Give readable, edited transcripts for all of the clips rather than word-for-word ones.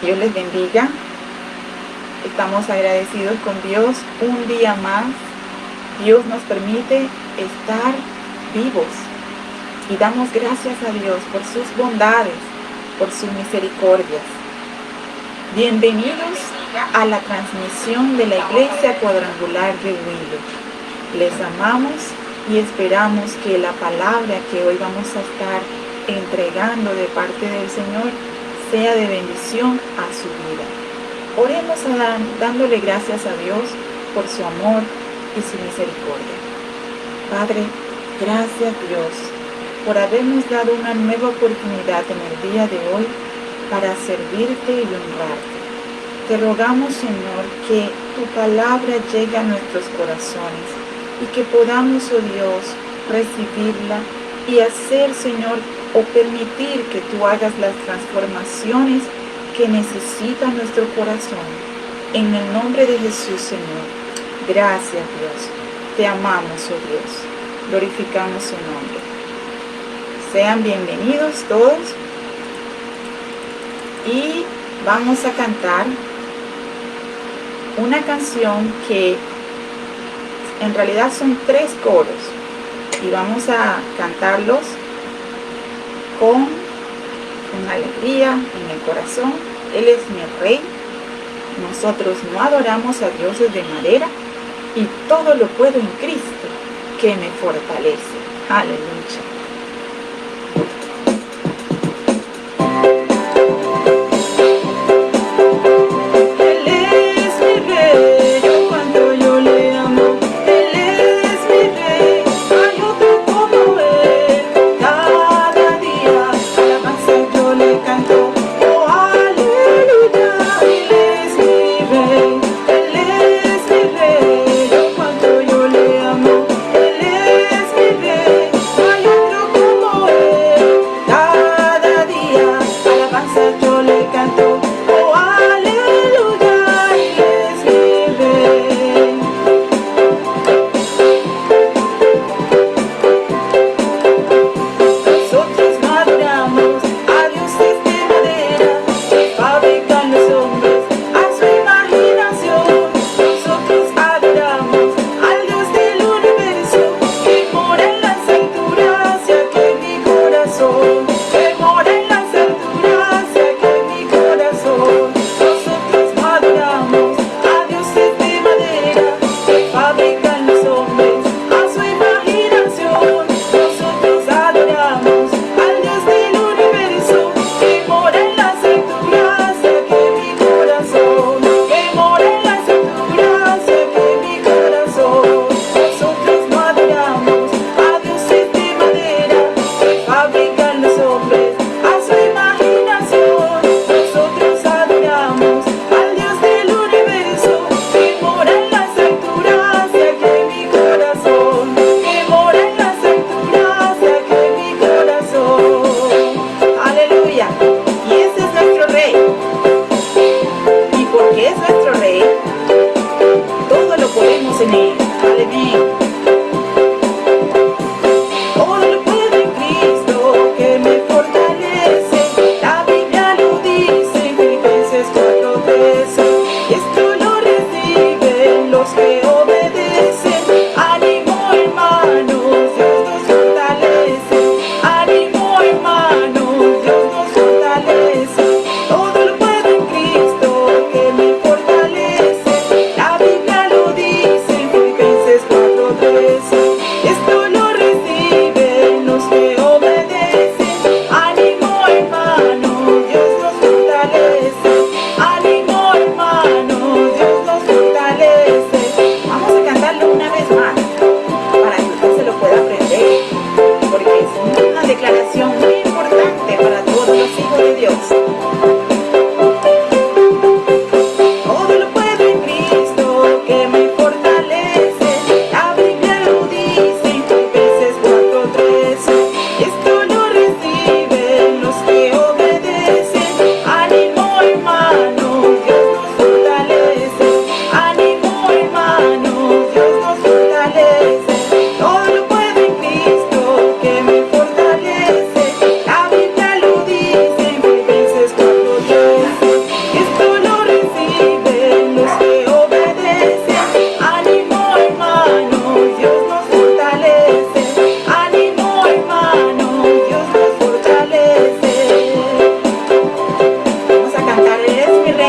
Dios les bendiga. Estamos agradecidos con Dios un día más. Dios nos permite estar vivos y damos gracias a Dios por sus bondades, por sus misericordias. Bienvenidos a la transmisión de la Iglesia Cuadrangular de Huilo. Les amamos y esperamos que la palabra que hoy vamos a estar entregando de parte del Señor sea de bendición a su vida. Oremos dándole gracias a Dios por su amor y su misericordia. Padre, gracias Dios por habernos dado una nueva oportunidad en el día de hoy para servirte y honrarte. Te rogamos, Señor, que tu palabra llegue a nuestros corazones y que podamos, oh Dios, recibirla y hacer, Señor, o permitir que tú hagas las transformaciones que necesita nuestro corazón. En el nombre de Jesús, Señor. Gracias, Dios. Te amamos, oh Dios. Glorificamos su nombre. Sean bienvenidos todos. Y vamos a cantar una canción que en realidad son 3 coros. Y vamos a cantarlos con alegría en el corazón. Él es mi Rey. Nosotros no adoramos a dioses de madera, y todo lo puedo en Cristo que me fortalece. Aleluya. Él es mi rey,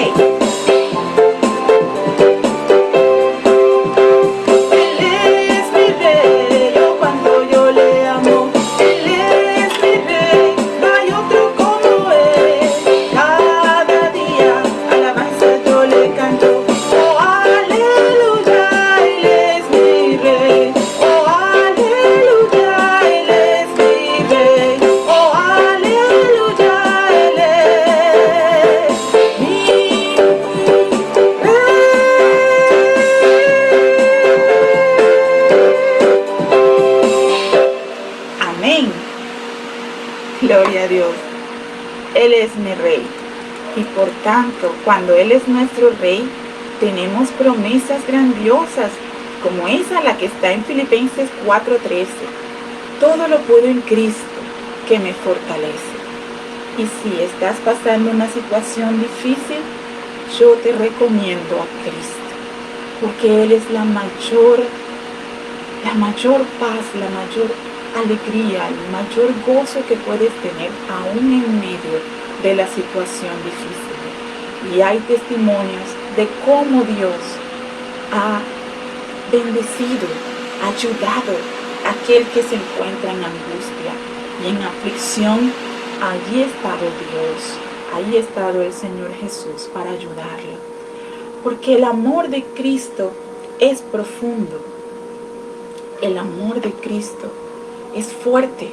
rey. Gloria a Dios. Él es mi rey. Y por tanto, cuando Él es nuestro rey, tenemos promesas grandiosas, como esa la que está en Filipenses 4:13. Todo lo puedo en Cristo, que me fortalece. Y si estás pasando una situación difícil, yo te recomiendo a Cristo, porque Él es la mayor paz, la mayor alegría, el mayor gozo que puedes tener aún en medio de la situación difícil. Y hay testimonios de cómo Dios ha bendecido, ayudado a aquel que se encuentra en angustia y en aflicción. Allí ha estado Dios, ahí ha estado el Señor Jesús para ayudarlo. Porque el amor de Cristo es profundo. El amor de Cristo es fuerte.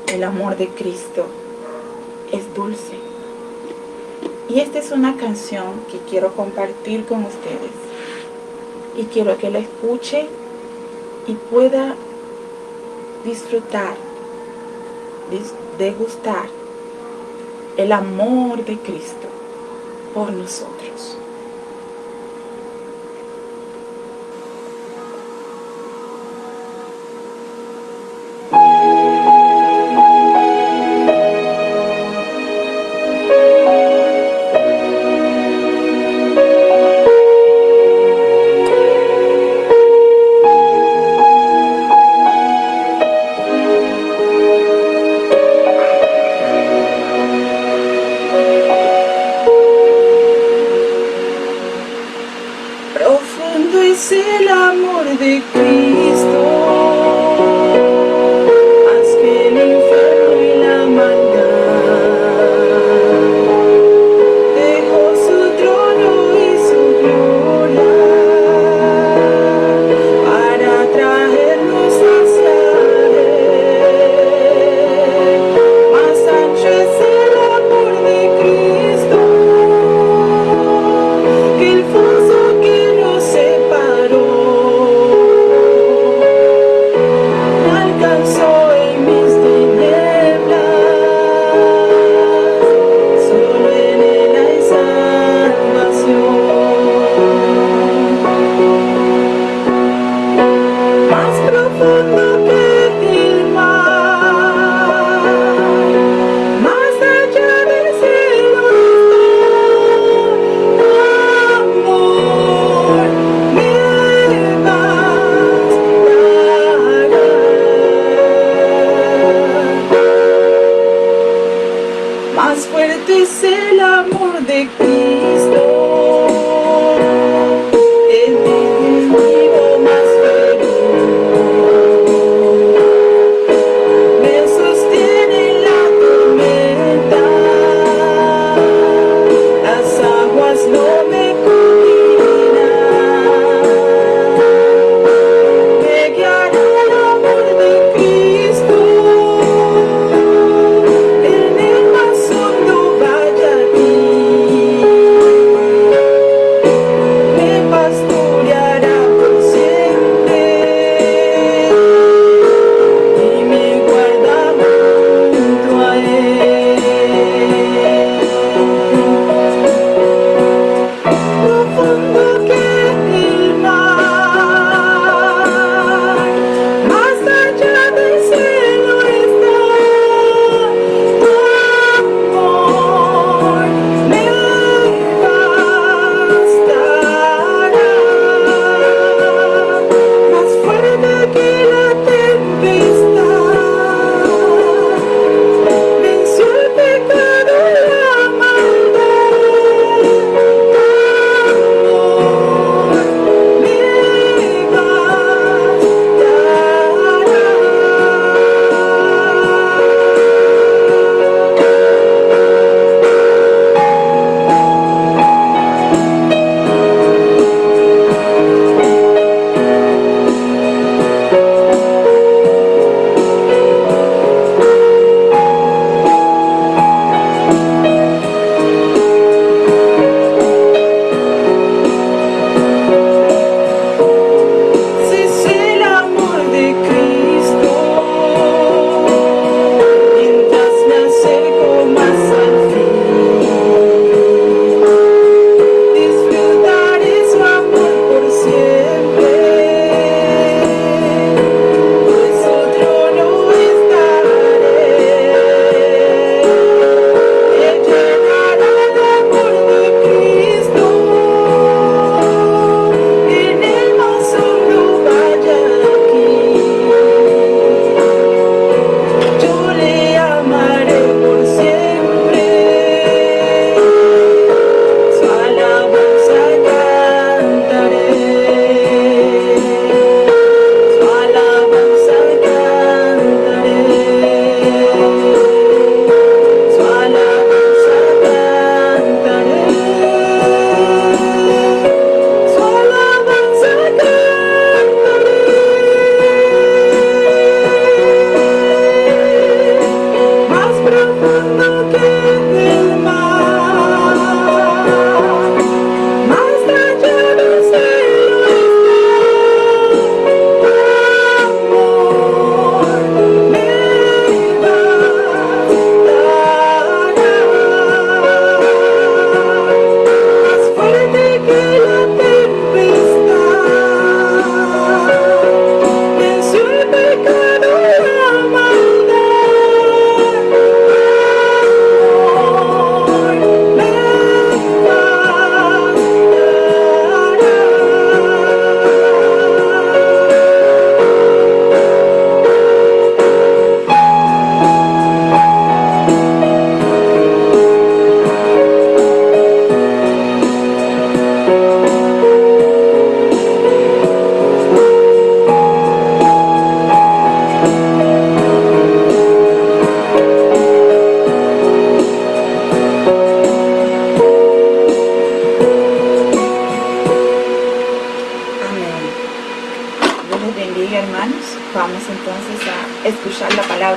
El amor de Cristo es dulce. Y esta es una canción que quiero compartir con ustedes. Y quiero que la escuche y pueda disfrutar, degustar el amor de Cristo por nosotros. Profundo es el amor de Cristo, más que el infierno y la maldad. Dejó su trono y su gloria para traernos hacia Él. Más ancho es el amor de Cristo que el foso que nos separó.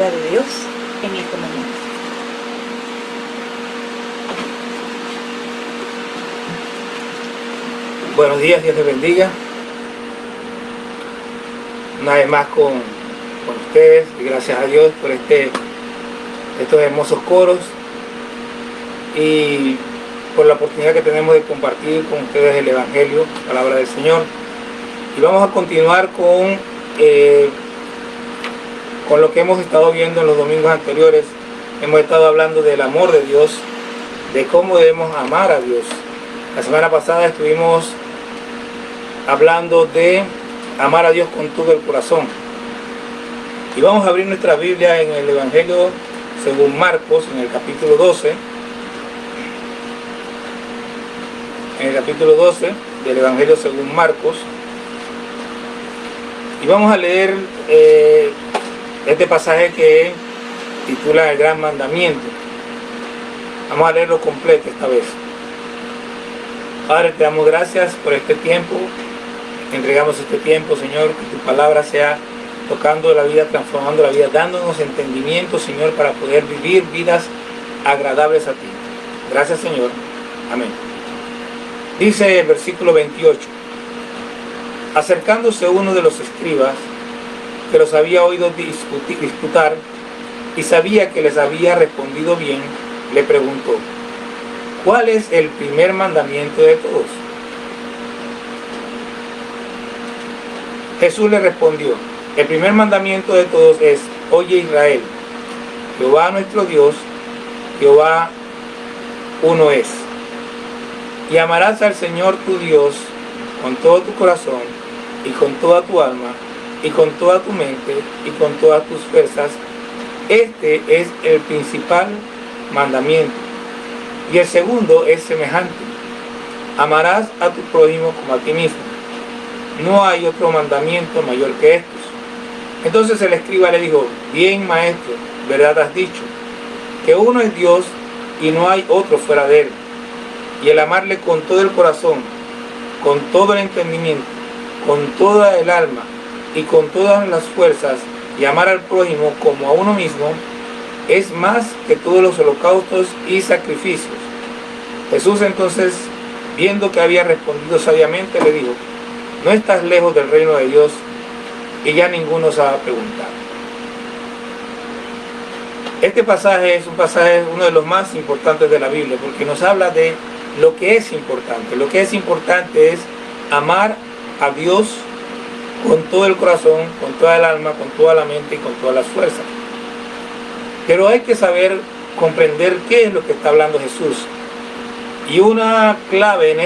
palabra de Dios en este momento. Buenos días, Dios les bendiga. Una vez más con ustedes, y gracias a Dios por estos hermosos coros y por la oportunidad que tenemos de compartir con ustedes el Evangelio, la palabra del Señor. Y vamos a continuar con lo que hemos estado viendo en los domingos anteriores. Hemos estado hablando del amor de Dios, de cómo debemos amar a Dios. La semana pasada estuvimos hablando de amar a Dios con todo el corazón. Y vamos a abrir nuestra Biblia en el Evangelio según Marcos, en el capítulo 12. En el capítulo 12 del Evangelio según Marcos. Y vamos a leer este pasaje que titula El Gran Mandamiento. Vamos a leerlo completo esta vez. Padre, te damos gracias por este tiempo. Entregamos este tiempo, Señor, que tu palabra sea tocando la vida, transformando la vida, dándonos entendimiento, Señor, para poder vivir vidas agradables a ti. Gracias, Señor. Amén. Dice el versículo 28. Acercándose uno de los escribas, que los había oído disputar y sabía que les había respondido bien, le preguntó: ¿cuál es el primer mandamiento de todos? Jesús le respondió: el primer mandamiento de todos es: oye Israel, Jehová nuestro Dios, Jehová uno es. Y amarás al Señor tu Dios con todo tu corazón y con toda tu alma y con toda tu mente y con todas tus fuerzas. Este es el principal mandamiento. Y el segundo es semejante: amarás a tu prójimo como a ti mismo. No hay otro mandamiento mayor que estos. Entonces el escriba le dijo: bien, maestro, verdad has dicho, que uno es Dios y no hay otro fuera de él. Y el amarle con todo el corazón, con todo el entendimiento, con toda el alma y con todas las fuerzas, y amar al prójimo como a uno mismo, es más que todos los holocaustos y sacrificios. Jesús entonces, viendo que había respondido sabiamente, le dijo: no estás lejos del reino de Dios. Y ya ninguno sabe preguntar. Este pasaje es uno de los más importantes de la Biblia, porque nos habla de lo que es importante. Lo que es importante es amar a Dios con todo el corazón, con toda el alma, con toda la mente y con todas las fuerzas. Pero hay que saber comprender qué es lo que está hablando Jesús. Y una clave en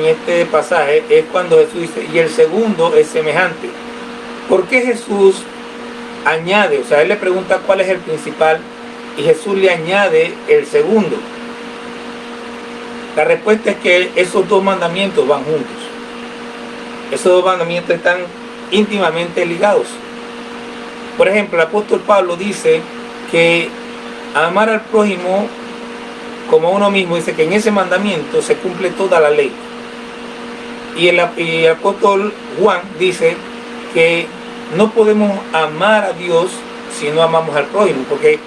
este pasaje es cuando Jesús dice: y el segundo es semejante. ¿Por qué Jesús añade? O sea, él le pregunta cuál es el principal y Jesús le añade el segundo. La respuesta es que esos dos mandamientos van juntos. Esos dos mandamientos están íntimamente ligados. Por ejemplo, el apóstol Pablo dice que amar al prójimo como a uno mismo, dice que en ese mandamiento se cumple toda la ley. Y el apóstol Juan dice que no podemos amar a Dios si no amamos al prójimo, porque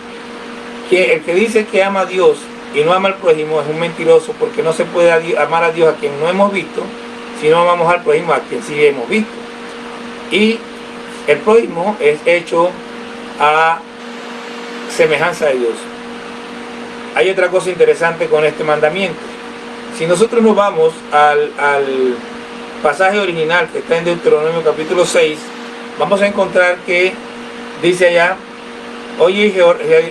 el que dice que ama a Dios y no ama al prójimo es un mentiroso, porque no se puede amar a Dios a quien no hemos visto si no amamos al prójimo a quien sí hemos visto. Y el prójimo es hecho a semejanza de Dios. Hay otra cosa interesante con este mandamiento. Si nosotros nos vamos al pasaje original que está en Deuteronomio capítulo 6, vamos a encontrar que dice allá: oye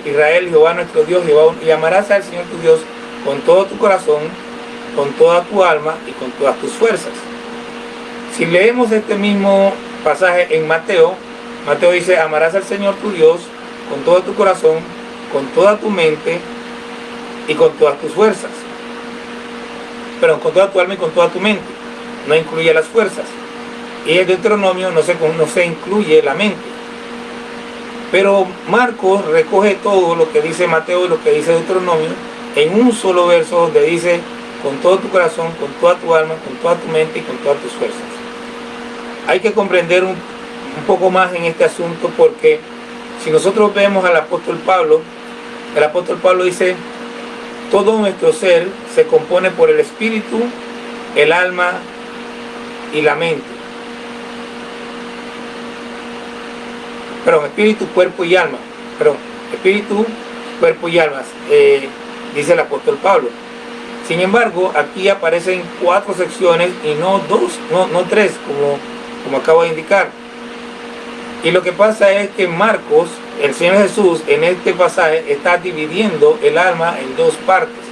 Israel, Jehová nuestro Dios, Jehová, y amarás al Señor tu Dios con todo tu corazón, con toda tu alma y con todas tus fuerzas. Si leemos este mismo pasaje en Mateo dice: amarás al Señor tu Dios con todo tu corazón, con toda tu mente y con todas tus fuerzas. Pero con toda tu alma y con toda tu mente. No incluye las fuerzas. Y en Deuteronomio no se incluye la mente. Pero Marcos recoge todo lo que dice Mateo y lo que dice Deuteronomio en un solo verso, donde dice: con todo tu corazón, con toda tu alma, con toda tu mente y con todas tus fuerzas. Hay que comprender un poco más en este asunto, porque Si nosotros vemos al apóstol Pablo, el apóstol Pablo dice, todo nuestro ser se compone por el espíritu, el alma y la mente. Perdón, espíritu, cuerpo y alma. Perdón, espíritu, cuerpo y alma, dice el apóstol Pablo. Sin embargo, aquí aparecen 4 secciones y no 2, no 3, como acabo de indicar. Y lo que pasa es que Marcos, el Señor Jesús, en este pasaje está dividiendo el alma en 2 partes.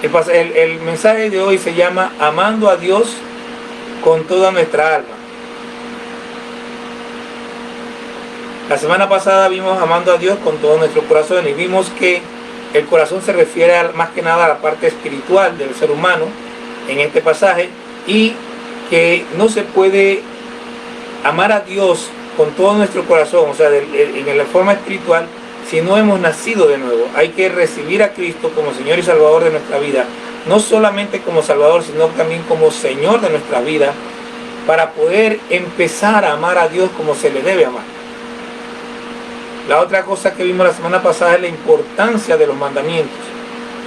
El mensaje de hoy se llama amando a Dios con toda nuestra alma. La semana pasada vimos amando a Dios con todo nuestro corazón y vimos que el corazón se refiere más que nada a la parte espiritual del ser humano en este pasaje, y que no se puede amar a Dios con todo nuestro corazón, o sea, en la forma espiritual, si no hemos nacido de nuevo. Hay que recibir a Cristo como Señor y Salvador de nuestra vida, no solamente como Salvador, sino también como Señor de nuestra vida, para poder empezar a amar a Dios como se le debe amar. La otra cosa que vimos la semana pasada es la importancia de los mandamientos.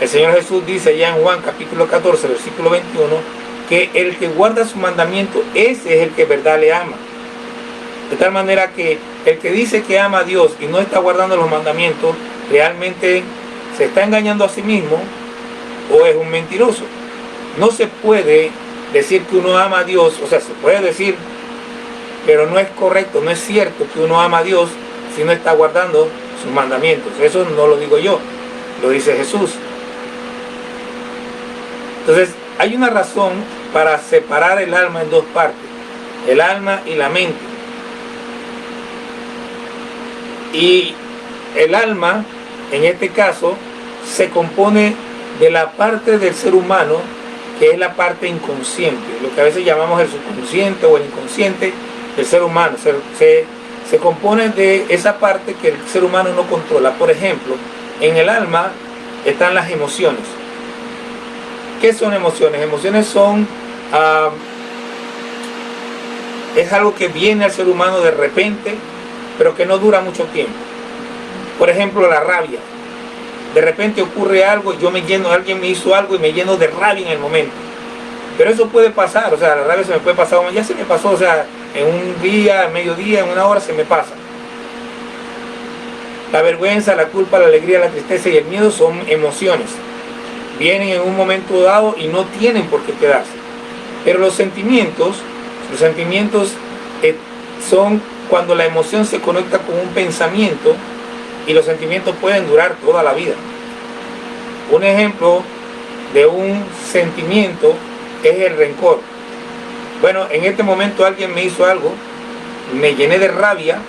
El Señor Jesús dice ya en Juan capítulo 14, versículo 21, que el que guarda su mandamiento, ese es el que en verdad le ama. De tal manera que el que dice que ama a Dios y no está guardando los mandamientos, realmente se está engañando a sí mismo o es un mentiroso. No se puede decir que uno ama a Dios, o sea, se puede decir, pero no es correcto, no es cierto que uno ama a Dios si no está guardando sus mandamientos. Eso no lo digo yo, lo dice Jesús. Entonces, hay una razón para separar el alma en 2 partes, el alma y la mente. Y el alma, en este caso, se compone de la parte del ser humano que es la parte inconsciente, lo que a veces llamamos el subconsciente o el inconsciente del ser humano. Se compone de esa parte que el ser humano no controla. Por ejemplo, en el alma están las emociones. ¿Qué son emociones? Emociones son es algo que viene al ser humano de repente, pero que no dura mucho tiempo. Por ejemplo, la rabia. De repente ocurre algo, alguien me hizo algo y me lleno de rabia en el momento. Pero eso puede pasar, o sea, la rabia se me puede pasar, ya se me pasó, o sea, en un día, mediodía, en una hora se me pasa. La vergüenza, la culpa, la alegría, la tristeza y el miedo son emociones. Vienen en un momento dado y no tienen por qué quedarse. Pero los sentimientos son cuando la emoción se conecta con un pensamiento, y los sentimientos pueden durar toda la vida. Un ejemplo de un sentimiento es el rencor. Bueno, en este momento alguien me hizo algo, me llené de rabia,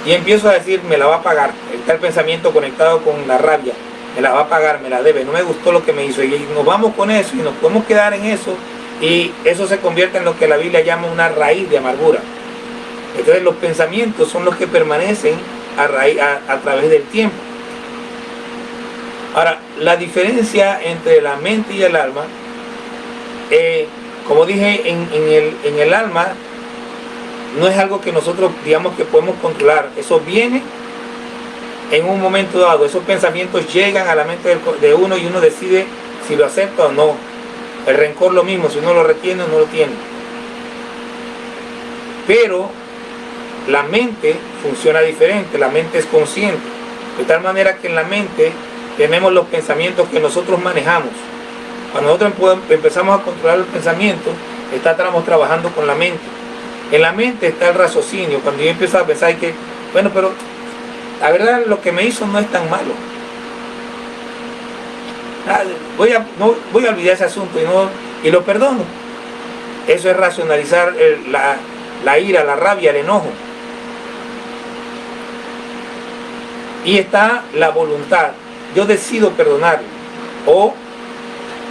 y empiezo a decir, me la va a pagar. Está el pensamiento conectado con la rabia, me la va a pagar, me la debe, no me gustó lo que me hizo, y nos vamos con eso y nos podemos quedar en eso, y eso se convierte en lo que la Biblia llama una raíz de amargura. Entonces los pensamientos son los que permanecen a través del tiempo. Ahora, la diferencia entre la mente y el alma, como dije, en el alma no es algo que nosotros digamos que podemos controlar. Eso viene en un momento dado. Esos pensamientos llegan a la mente de uno y uno decide si lo acepta o no. El rencor lo mismo, si uno lo retiene o no lo tiene. Pero la mente funciona diferente, la mente es consciente. De tal manera que en la mente tenemos los pensamientos que nosotros manejamos. Cuando nosotros empezamos a controlar el pensamiento, estamos trabajando con la mente. En la mente está el raciocinio. Cuando yo empiezo a pensar que, bueno, pero la verdad lo que me hizo no es tan malo. Voy a olvidar ese asunto y lo perdono. Eso es racionalizar la ira, la rabia, el enojo. Y está la voluntad. Yo decido perdonarlo, o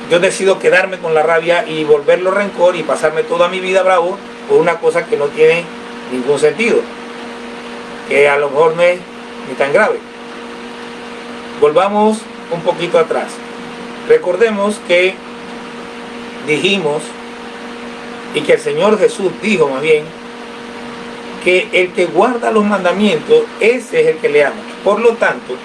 yo decido quedarme con la rabia y volverlo rencor y pasarme toda mi vida bravo por una cosa que no tiene ningún sentido, que a lo mejor no es ni tan grave. Volvamos un poquito atrás. Recordemos que dijimos, y que el Señor Jesús dijo más bien, que el que guarda los mandamientos, ese es el que le ama. Por lo tanto,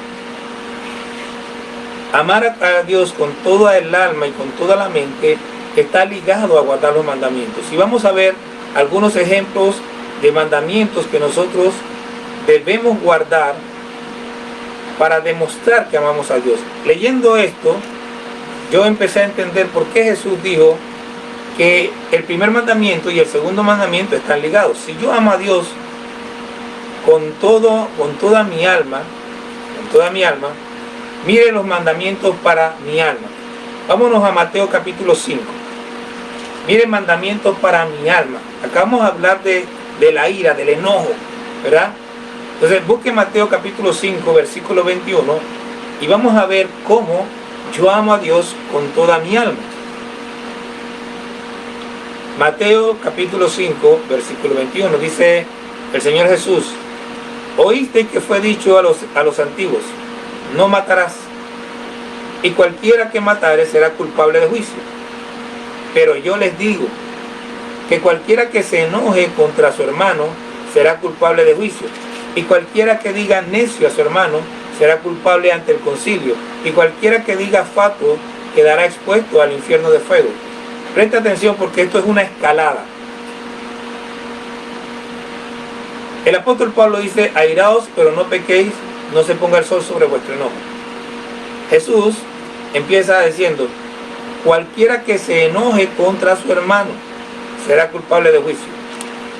amar a Dios con toda el alma y con toda la mente está ligado a guardar los mandamientos. Y vamos a ver algunos ejemplos de mandamientos que nosotros debemos guardar para demostrar que amamos a Dios. Leyendo esto, yo empecé a entender por qué Jesús dijo que el primer mandamiento y el segundo mandamiento están ligados. Si yo amo a Dios con toda mi alma, mire los mandamientos para mi alma. Vámonos a Mateo capítulo 5. Mire mandamientos para mi alma. Acá vamos a hablar de la ira, del enojo, ¿verdad? Entonces busque Mateo capítulo 5, versículo 21, y vamos a ver cómo yo amo a Dios con toda mi alma. Mateo capítulo 5, versículo 21, dice el Señor Jesús: oíste que fue dicho a los antiguos, no matarás, y cualquiera que matare será culpable de juicio. Pero yo les digo que cualquiera que se enoje contra su hermano será culpable de juicio, y cualquiera que diga necio a su hermano será culpable ante el concilio, y cualquiera que diga fatuo quedará expuesto al infierno de fuego. Presta atención porque esto es una escalada. El apóstol Pablo dice: airaos, pero no pequéis, no se ponga el sol sobre vuestro enojo. Jesús empieza diciendo: cualquiera que se enoje contra su hermano será culpable de juicio,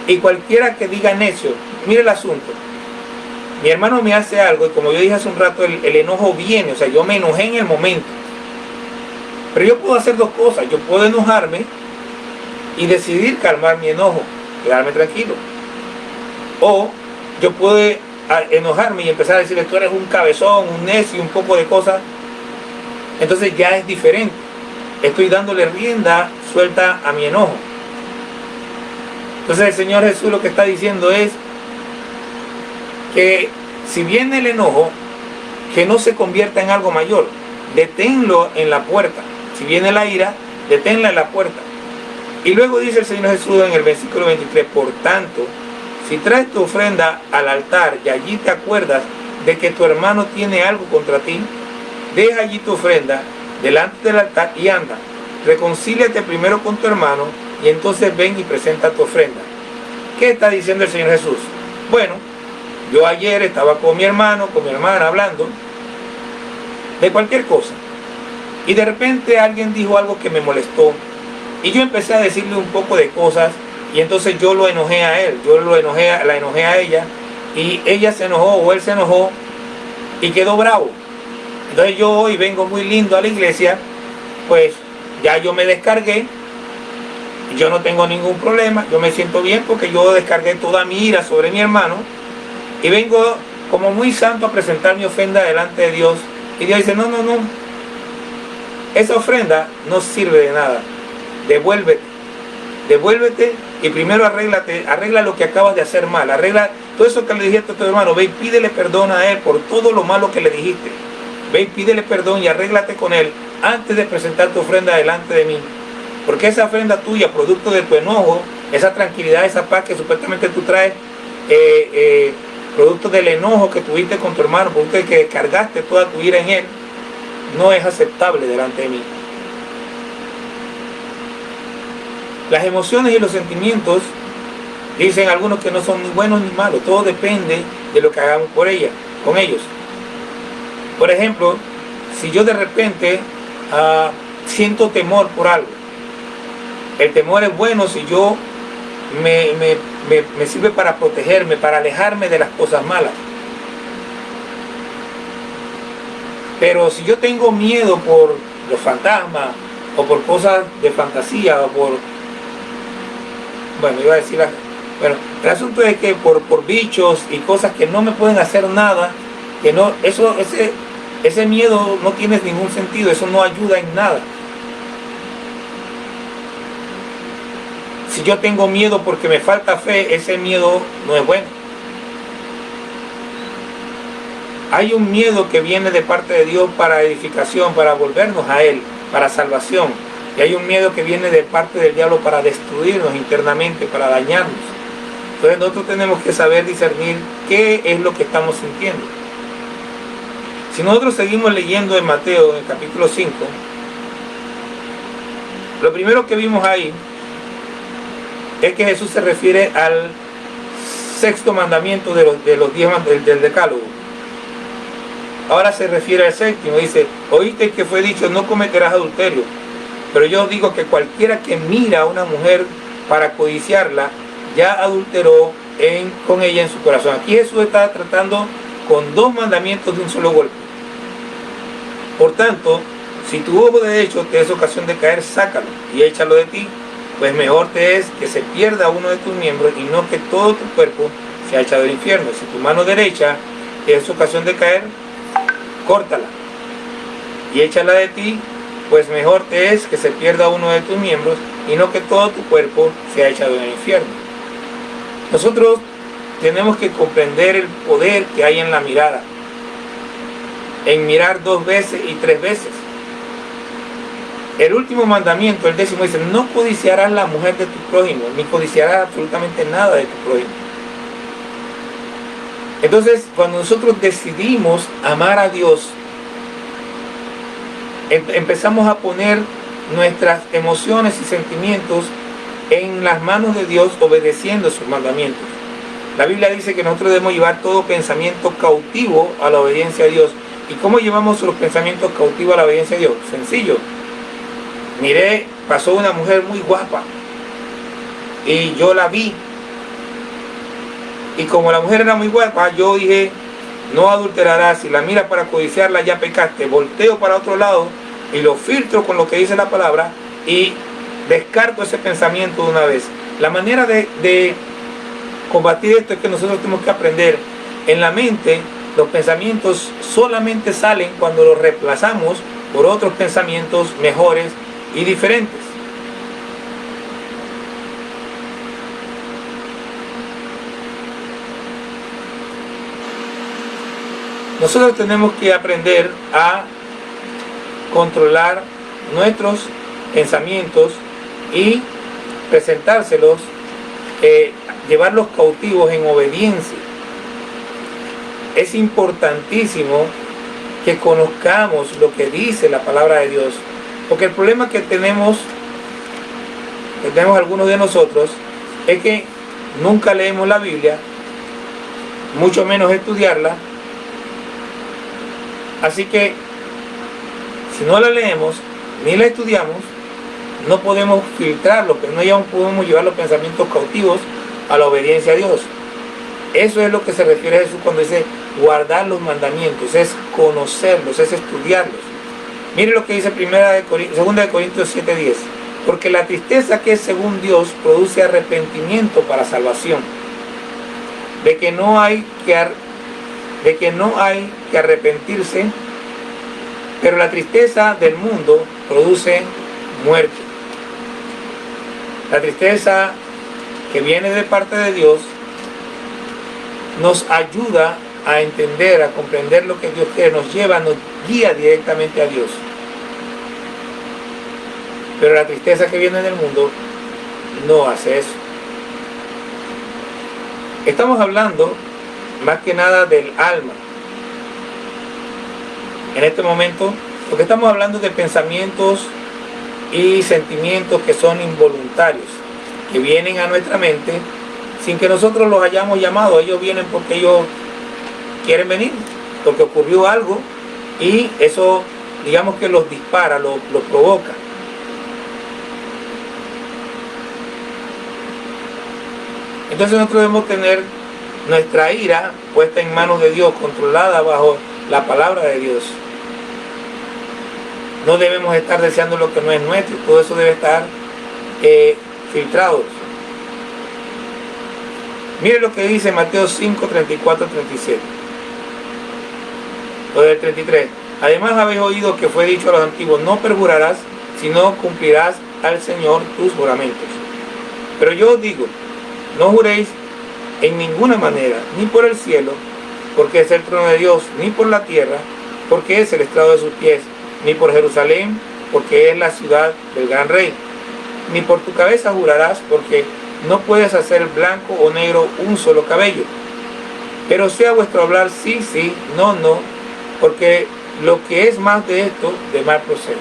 y cualquiera que diga necio. Mire el asunto: mi hermano me hace algo, y como yo dije hace un rato, el enojo viene, o sea, yo me enojé en el momento. Pero yo puedo hacer dos cosas. Yo puedo enojarme y decidir calmar mi enojo, quedarme tranquilo. O yo puedo enojarme y empezar a decirle: tú eres un cabezón, un necio, un poco de cosas. Entonces ya es diferente. Estoy dándole rienda suelta a mi enojo. Entonces el Señor Jesús lo que está diciendo es que si viene el enojo, que no se convierta en algo mayor. Deténlo en la puerta. Si viene la ira, deténla en la puerta. Y luego dice el Señor Jesús en el versículo 23: por tanto, si traes tu ofrenda al altar y allí te acuerdas de que tu hermano tiene algo contra ti, deja allí tu ofrenda delante del altar y anda. Reconcíliate primero con tu hermano y entonces ven y presenta tu ofrenda. ¿Qué está diciendo el Señor Jesús? Bueno, yo ayer estaba con mi hermano, con mi hermana, hablando de cualquier cosa, y de repente alguien dijo algo que me molestó, y yo empecé a decirle un poco de cosas, y entonces yo lo enojé a él, la enojé a ella, y ella se enojó o él se enojó y quedó bravo. Entonces yo hoy vengo muy lindo a la iglesia, pues ya yo me descargué, yo no tengo ningún problema, yo me siento bien porque yo descargué toda mi ira sobre mi hermano, y vengo como muy santo a presentar mi ofrenda delante de Dios. Y Dios dice: no, esa ofrenda no sirve de nada, devuélvete y primero arregla lo que acabas de hacer mal, arregla todo eso que le dijiste a tu hermano, ve y pídele perdón a él por todo lo malo que le dijiste, ve y pídele perdón y arréglate con él antes de presentar tu ofrenda delante de mí, porque esa ofrenda tuya, producto de tu enojo, esa tranquilidad, esa paz que supuestamente tú traes, producto del enojo que tuviste con tu hermano, producto de que descargaste toda tu ira en él, no es aceptable delante de mí. Las emociones y los sentimientos, dicen algunos que no son ni buenos ni malos, todo depende de lo que hagamos con ellos. Por ejemplo, si yo de repente siento temor por algo, el temor es bueno si yo me sirve para protegerme, para alejarme de las cosas malas. Pero si yo tengo miedo por los fantasmas o por cosas de fantasía o por, el asunto es que por bichos y cosas que no me pueden hacer nada, que no, ese miedo no tiene ningún sentido, eso no ayuda en nada. Si yo tengo miedo porque me falta fe, ese miedo no es bueno. Hay un miedo que viene de parte de Dios para edificación, para volvernos a Él, para salvación. Y hay un miedo que viene de parte del diablo para destruirnos internamente, para dañarnos. Entonces nosotros tenemos que saber discernir qué es lo que estamos sintiendo. Si nosotros seguimos leyendo en Mateo, en el capítulo 5, lo primero que vimos ahí es que Jesús se refiere al sexto mandamiento de los 10 del decálogo. Ahora se refiere al séptimo, dice: oíste que fue dicho, no cometerás adulterio. Pero yo os digo que cualquiera que mira a una mujer para codiciarla, ya adulteró con ella en su corazón. Aquí Jesús está tratando con 2 mandamientos de un solo golpe. Por tanto, si tu ojo derecho te es ocasión de caer, sácalo y échalo de ti, pues mejor te es que se pierda uno de tus miembros y no que todo tu cuerpo sea echado al infierno. Si tu mano derecha te es ocasión de caer, córtala y échala de ti, pues mejor te es que se pierda uno de tus miembros y no que todo tu cuerpo sea echado en el infierno. Nosotros tenemos que comprender el poder que hay en la mirada, en mirar 2 veces y 3 veces. El último mandamiento, el 10º, dice: no codiciarás la mujer de tu prójimo, ni codiciarás absolutamente nada de tu prójimo. Entonces, cuando nosotros decidimos amar a Dios, empezamos a poner nuestras emociones y sentimientos en las manos de Dios, obedeciendo sus mandamientos. La Biblia dice que nosotros debemos llevar todo pensamiento cautivo a la obediencia a Dios. ¿Y cómo llevamos los pensamientos cautivos a la obediencia a Dios? Sencillo. Miré, pasó una mujer muy guapa y yo la vi. Y como la mujer era muy guapa, yo dije: no adulterarás. Si la miras para codiciarla, ya pecaste. Volteo para otro lado y lo filtro con lo que dice la palabra y descarto ese pensamiento de una vez. La manera de combatir esto es que nosotros tenemos que aprender. En la mente, los pensamientos solamente salen cuando los reemplazamos por otros pensamientos mejores y diferentes. Nosotros tenemos que aprender a controlar nuestros pensamientos y presentárselos, llevarlos cautivos en obediencia. Es importantísimo que conozcamos lo que dice la palabra de Dios, porque el problema que tenemos algunos de nosotros es que nunca leemos la Biblia, mucho menos estudiarla. Así que si no la leemos ni la estudiamos, no podemos filtrarlo, pero no podemos llevar los pensamientos cautivos a la obediencia a Dios. Eso es lo que se refiere a Jesús cuando dice guardar los mandamientos, es conocerlos, es estudiarlos. Mire lo que dice 2 Corintios 7:10. Porque la tristeza que es según Dios produce arrepentimiento para salvación, de que no hay que arrepentirse, pero la tristeza del mundo produce muerte. La tristeza que viene de parte de Dios nos ayuda a entender, a comprender lo que Dios quiere, nos guía directamente a Dios. Pero la tristeza que viene del mundo no hace eso. Estamos hablando más que nada del alma en este momento, porque estamos hablando de pensamientos y sentimientos que son involuntarios, que vienen a nuestra mente sin que nosotros los hayamos llamado. Ellos vienen porque ellos quieren venir, porque ocurrió algo y eso, digamos que los dispara, los provoca. Entonces nosotros debemos tener nuestra ira puesta en manos de Dios, controlada bajo la palabra de Dios. No debemos estar deseando lo que no es nuestro, todo eso debe estar filtrado. Mire lo que dice Mateo 5, 34, 37. O del 33. Además habéis oído que fue dicho a los antiguos: no perjurarás, sino cumplirás al Señor tus juramentos. Pero yo os digo, no juréis en ninguna manera, ni por el cielo, porque es el trono de Dios, ni por la tierra, porque es el estrado de sus pies, ni por Jerusalén, porque es la ciudad del gran rey. Ni por tu cabeza jurarás, porque no puedes hacer blanco o negro un solo cabello. Pero sea vuestro hablar sí, sí, no, no, porque lo que es más de esto, de mal procede.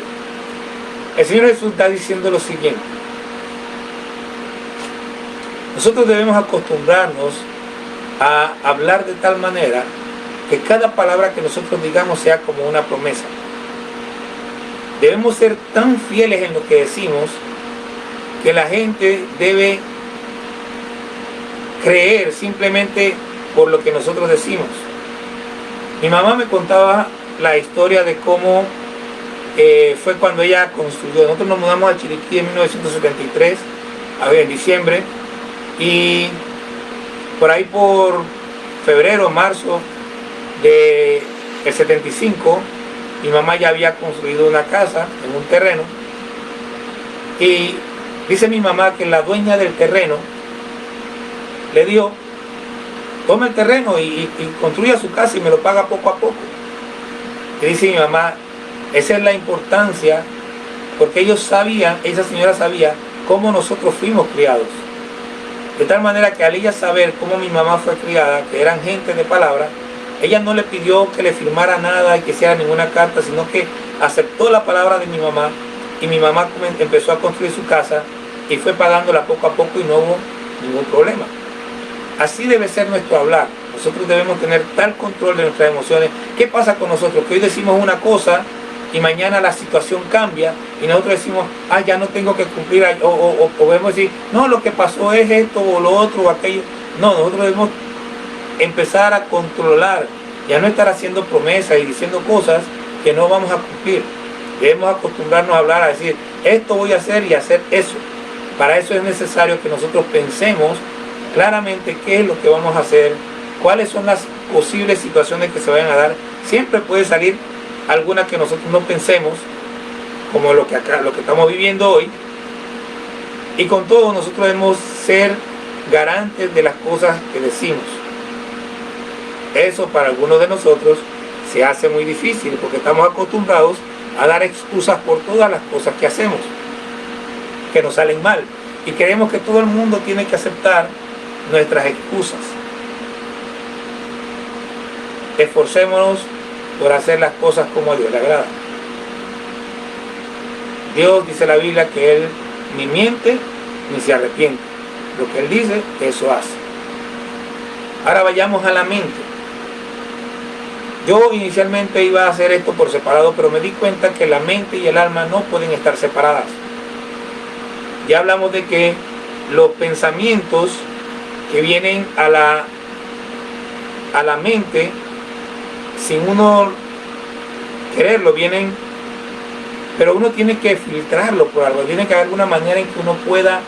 El Señor Jesús está diciendo lo siguiente. Nosotros debemos acostumbrarnos a hablar de tal manera que cada palabra que nosotros digamos sea como una promesa. Debemos ser tan fieles en lo que decimos que la gente debe creer simplemente por lo que nosotros decimos. Mi mamá me contaba la historia de cómo fue cuando ella construyó. Nosotros nos mudamos a Chiriquí en 1973, en diciembre, y por ahí por febrero, marzo del 75, mi mamá ya había construido una casa en un terreno, y dice mi mamá que la dueña del terreno le dio: toma el terreno y construya su casa y me lo paga poco a poco. Y dice mi mamá, esa es la importancia, porque ellos sabían, esa señora sabía cómo nosotros fuimos criados. De tal manera que al ella saber cómo mi mamá fue criada, que eran gente de palabra, ella no le pidió que le firmara nada y que hiciera ninguna carta, sino que aceptó la palabra de mi mamá, y mi mamá empezó a construir su casa y fue pagándola poco a poco y no hubo ningún problema. Así debe ser nuestro hablar. Nosotros debemos tener tal control de nuestras emociones. ¿Qué pasa con nosotros? Que hoy decimos una cosa y mañana la situación cambia y nosotros decimos, ya no tengo que cumplir, o podemos decir, no, lo que pasó es esto o lo otro o aquello. No, nosotros debemos empezar a controlar y a no estar haciendo promesas y diciendo cosas que no vamos a cumplir. Debemos acostumbrarnos a hablar, a decir, esto voy a hacer y hacer eso. Para eso es necesario que nosotros pensemos claramente qué es lo que vamos a hacer, cuáles son las posibles situaciones que se vayan a dar. Siempre puede salir alguna que nosotros no pensemos, como lo que estamos viviendo hoy, y con todo nosotros debemos ser garantes de las cosas que decimos. Eso para algunos de nosotros se hace muy difícil, porque estamos acostumbrados a dar excusas por todas las cosas que hacemos, que nos salen mal, y creemos que todo el mundo tiene que aceptar nuestras excusas. Esforcémonos por hacer las cosas como a Dios le agrada. Dios, dice la Biblia, que Él ni miente ni se arrepiente. Lo que Él dice, eso hace. Ahora vayamos a la mente. Yo inicialmente iba a hacer esto por separado, pero me di cuenta que la mente y el alma no pueden estar separadas. Ya hablamos de que los pensamientos que vienen a la mente, sin uno quererlo, vienen, pero uno tiene que filtrarlo por algo, tiene que haber alguna manera en que uno pueda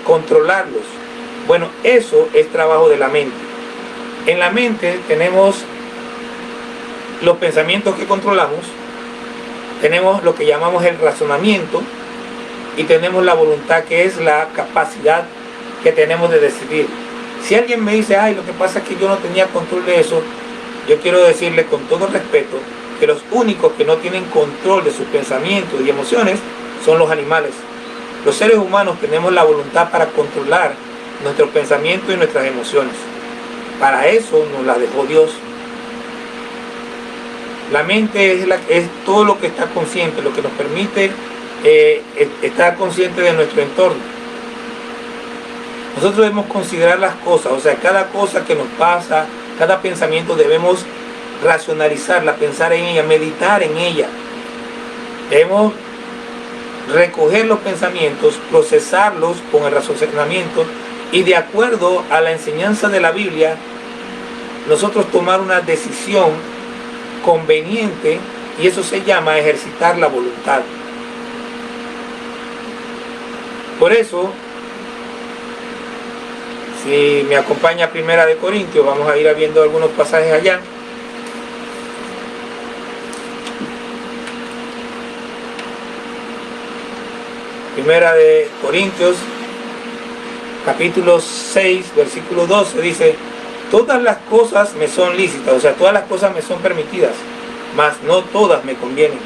controlarlos. Bueno, eso es trabajo de la mente. En la mente tenemos los pensamientos que controlamos, tenemos lo que llamamos el razonamiento, y tenemos la voluntad, que es la capacidad que tenemos de decidir. Si alguien me dice, lo que pasa es que yo no tenía control de eso, yo quiero decirle con todo respeto que los únicos que no tienen control de sus pensamientos y emociones son los animales. Los seres humanos tenemos la voluntad para controlar nuestros pensamientos y nuestras emociones. Para eso nos la dejó Dios. La mente es todo lo que está consciente, lo que nos permite estar consciente de nuestro entorno. Nosotros debemos considerar las cosas, o sea, cada cosa que nos pasa, cada pensamiento debemos racionalizarla, pensar en ella, meditar en ella. Debemos recoger los pensamientos, procesarlos con el razonamiento y, de acuerdo a la enseñanza de la Biblia, nosotros tomar una decisión conveniente, y eso se llama ejercitar la voluntad. Por eso, si me acompaña a Primera de Corintios, vamos a ir viendo algunos pasajes allá. Primera de Corintios, capítulo 6, versículo 12, dice: todas las cosas me son lícitas, o sea, todas las cosas me son permitidas, mas no todas me convienen.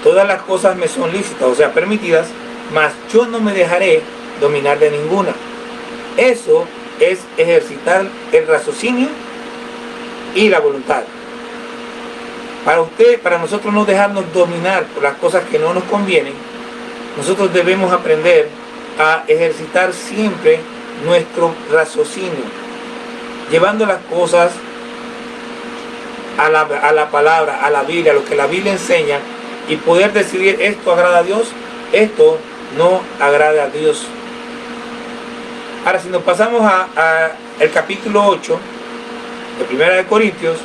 Todas las cosas me son lícitas, o sea, permitidas, mas yo no me dejaré dominar de ninguna. Eso es ejercitar el raciocinio y la voluntad. Para nosotros no dejarnos dominar por las cosas que no nos convienen, nosotros debemos aprender a ejercitar siempre nuestro raciocinio, llevando las cosas a la palabra, a la Biblia, a lo que la Biblia enseña, y poder decidir: esto agrada a Dios, esto no agrada a Dios. Ahora, si nos pasamos a el capítulo 8 de 1 de Corintios,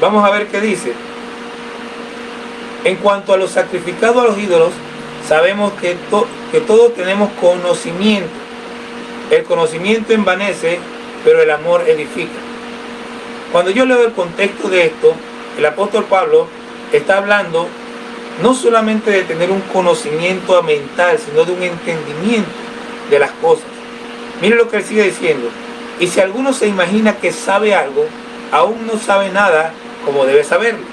vamos a ver qué dice. En cuanto a lo sacrificado a los ídolos, sabemos que todos tenemos conocimiento. El conocimiento envanece, pero el amor edifica. Cuando yo leo el contexto de esto, el apóstol Pablo está hablando no solamente de tener un conocimiento mental, sino de un entendimiento de las cosas. Miren lo que él sigue diciendo: y si alguno se imagina que sabe algo, aún no sabe nada como debe saberlo.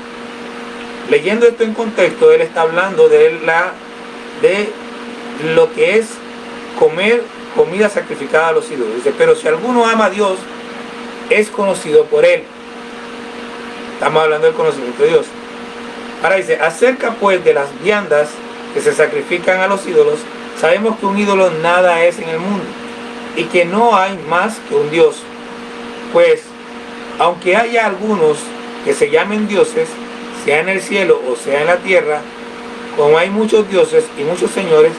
Leyendo esto en contexto, él está hablando de lo que es comer comida sacrificada a los ídolos. Dice: pero si alguno ama a Dios, es conocido por él. Estamos hablando del conocimiento de Dios. Ahora dice: acerca pues de las viandas que se sacrifican a los ídolos, sabemos que un ídolo nada es en el mundo, y que no hay más que un Dios. Pues, aunque haya algunos que se llamen dioses, sea en el cielo o sea en la tierra, como hay muchos dioses y muchos señores,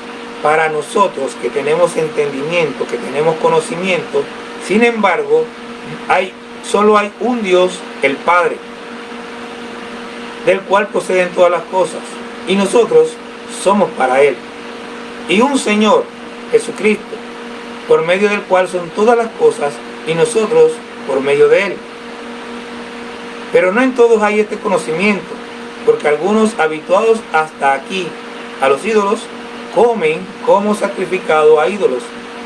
para nosotros que tenemos entendimiento, que tenemos conocimiento, sin embargo, solo hay un Dios, el Padre, del cual proceden todas las cosas, y nosotros somos para Él, y un Señor, Jesucristo, por medio del cual son todas las cosas, y nosotros por medio de Él. Pero no en todos hay este conocimiento, porque algunos, habituados hasta aquí a los ídolos, comen como sacrificado a ídolos,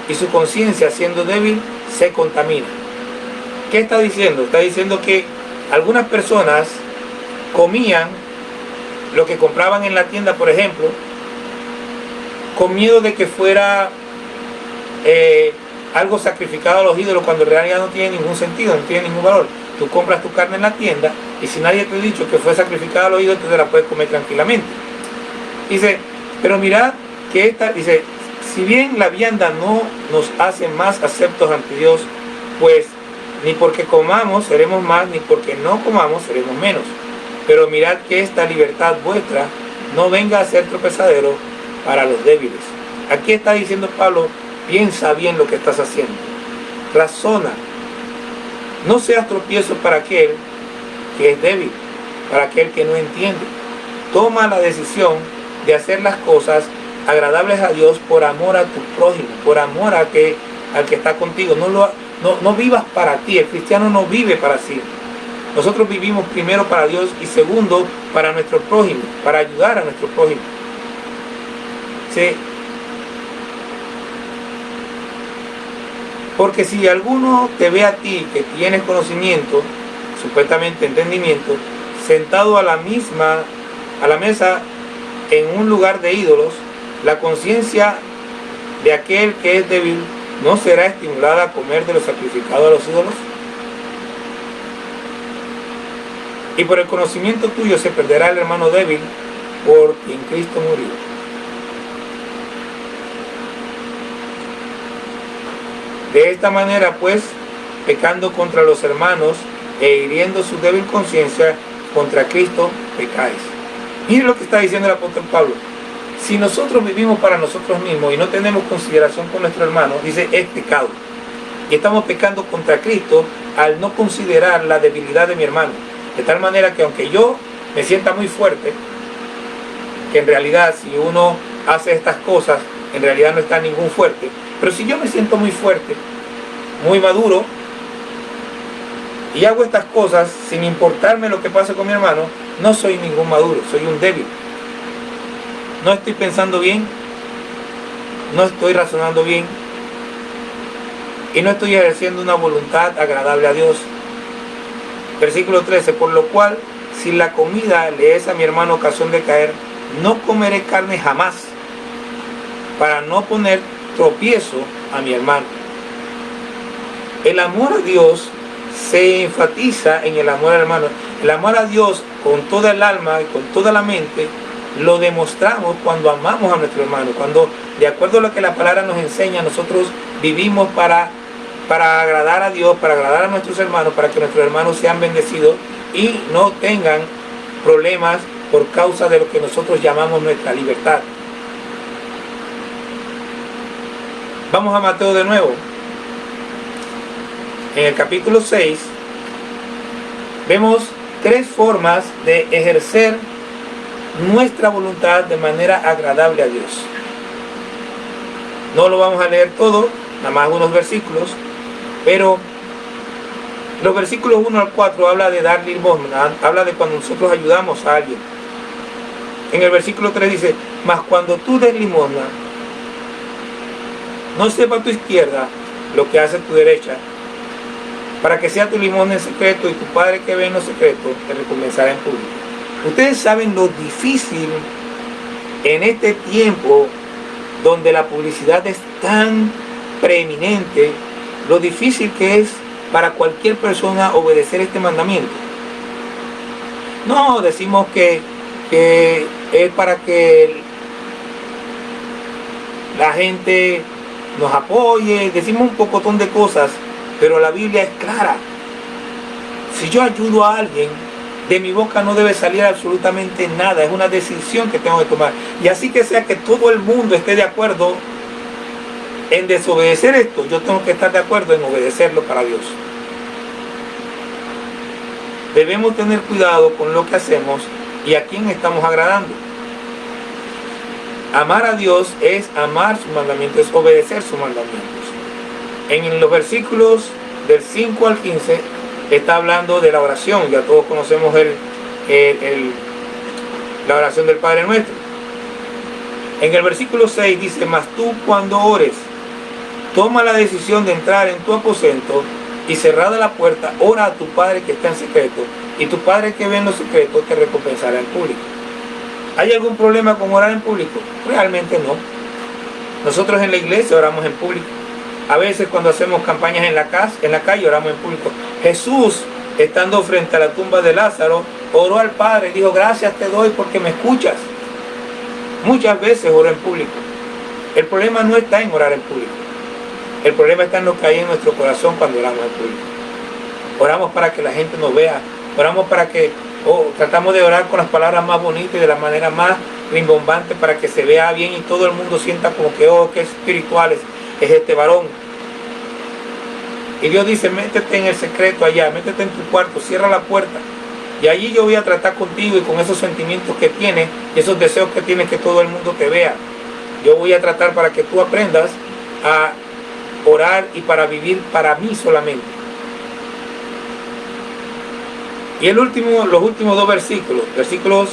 y su conciencia, siendo débil, se contamina. ¿Qué está diciendo? Está diciendo que algunas personas comían lo que compraban en la tienda, por ejemplo, con miedo de que fuera algo sacrificado a los ídolos, cuando en realidad no tiene ningún sentido, no tiene ningún valor. Tú compras tu carne en la tienda, y si nadie te ha dicho que fue sacrificada a los ídolos, tú te la puedes comer tranquilamente. Dice: pero mirad que dice, si bien la vianda no nos hace más aceptos ante Dios, pues ni porque comamos seremos más, ni porque no comamos seremos menos. Pero mirad que esta libertad vuestra no venga a ser tropezadero para los débiles. Aquí está diciendo Pablo: piensa bien lo que estás haciendo, razona, no seas tropiezo para aquel que es débil, para aquel que no entiende. Toma la decisión de hacer las cosas agradables a Dios por amor a tu prójimo, por amor al que está contigo. No vivas para ti. El cristiano no vive para sí. Nosotros vivimos primero para Dios y segundo para nuestro prójimo, para ayudar a nuestro prójimo. ¿Sí? Porque si alguno te ve a ti que tienes conocimiento, supuestamente entendimiento, sentado a la mesa en un lugar de ídolos, la conciencia de aquel que es débil no será estimulada a comer de lo sacrificado a los ídolos. Y por el conocimiento tuyo se perderá el hermano débil, por quien Cristo murió. De esta manera, pues, pecando contra los hermanos e hiriendo su débil conciencia, contra Cristo pecáis. Mire lo que está diciendo el apóstol Pablo. Si nosotros vivimos para nosotros mismos y no tenemos consideración con nuestro hermano, dice, es pecado. Y estamos pecando contra Cristo al no considerar la debilidad de mi hermano. De tal manera que aunque yo me sienta muy fuerte, que en realidad si uno hace estas cosas, en realidad no está ningún fuerte. Pero si yo me siento muy fuerte, muy maduro, y hago estas cosas sin importarme lo que pase con mi hermano, no soy ningún maduro, soy un débil. No estoy pensando bien, no estoy razonando bien, y no estoy ejerciendo una voluntad agradable a Dios. Versículo 13, por lo cual, si la comida le es a mi hermano ocasión de caer, no comeré carne jamás, para no poner tropiezo a mi hermano. El amor a Dios se enfatiza en el amor al hermano. El amor a Dios con toda el alma y con toda la mente lo demostramos cuando amamos a nuestro hermano, cuando de acuerdo a lo que la palabra nos enseña, nosotros vivimos para agradar a Dios, para agradar a nuestros hermanos, para que nuestros hermanos sean bendecidos y no tengan problemas por causa de lo que nosotros llamamos nuestra libertad. Vamos a Mateo de nuevo. En el capítulo 6 vemos 3 formas de ejercer nuestra voluntad de manera agradable a Dios. No lo vamos a leer todo, nada más unos versículos, pero los versículos 1 al 4 habla de dar limosna, habla de cuando nosotros ayudamos a alguien. En el versículo 3 dice, mas cuando tú des limosna, no sepa tu izquierda lo que hace tu derecha, para que sea tu limosna en secreto y tu Padre que ve en lo secreto te recompensará en público. Ustedes saben lo difícil en este tiempo donde la publicidad es tan preeminente, lo difícil que es para cualquier persona obedecer este mandamiento. No, decimos que es para que la gente nos apoye, decimos un pocotón de cosas, pero la Biblia es clara. Si yo ayudo a alguien, de mi boca no debe salir absolutamente nada, es una decisión que tengo que tomar. Y así que sea que todo el mundo esté de acuerdo en desobedecer esto, yo tengo que estar de acuerdo en obedecerlo para Dios. Debemos tener cuidado con lo que hacemos y a quién estamos agradando. Amar a Dios es amar sus mandamientos, es obedecer sus mandamientos. En los versículos del 5 al 15 está hablando de la oración. Ya todos conocemos la oración del Padre Nuestro. En el versículo 6 dice, mas tú cuando ores, toma la decisión de entrar en tu aposento y cerrada la puerta, ora a tu Padre que está en secreto, y tu Padre que ve en lo secreto te recompensará en público. ¿Hay algún problema con orar en público? Realmente no. Nosotros en la iglesia oramos en público. A veces cuando hacemos campañas en la calle oramos en público. Jesús, estando frente a la tumba de Lázaro, oró al Padre y dijo, gracias te doy porque me escuchas. Muchas veces oró en público. El problema no está en orar en público. El problema está en lo que hay en nuestro corazón cuando oramos en público. Oramos para que la gente nos vea. Oramos para que, tratamos de orar con las palabras más bonitas y de la manera más rimbombante para que se vea bien y todo el mundo sienta como que, qué espirituales es este varón. Y Dios dice, métete en el secreto allá, métete en tu cuarto, cierra la puerta. Y allí yo voy a tratar contigo y con esos sentimientos que tienes y esos deseos que tienes que todo el mundo te vea. Yo voy a tratar para que tú aprendas a orar y para vivir para mí solamente. Y los últimos 2 versículos, versículos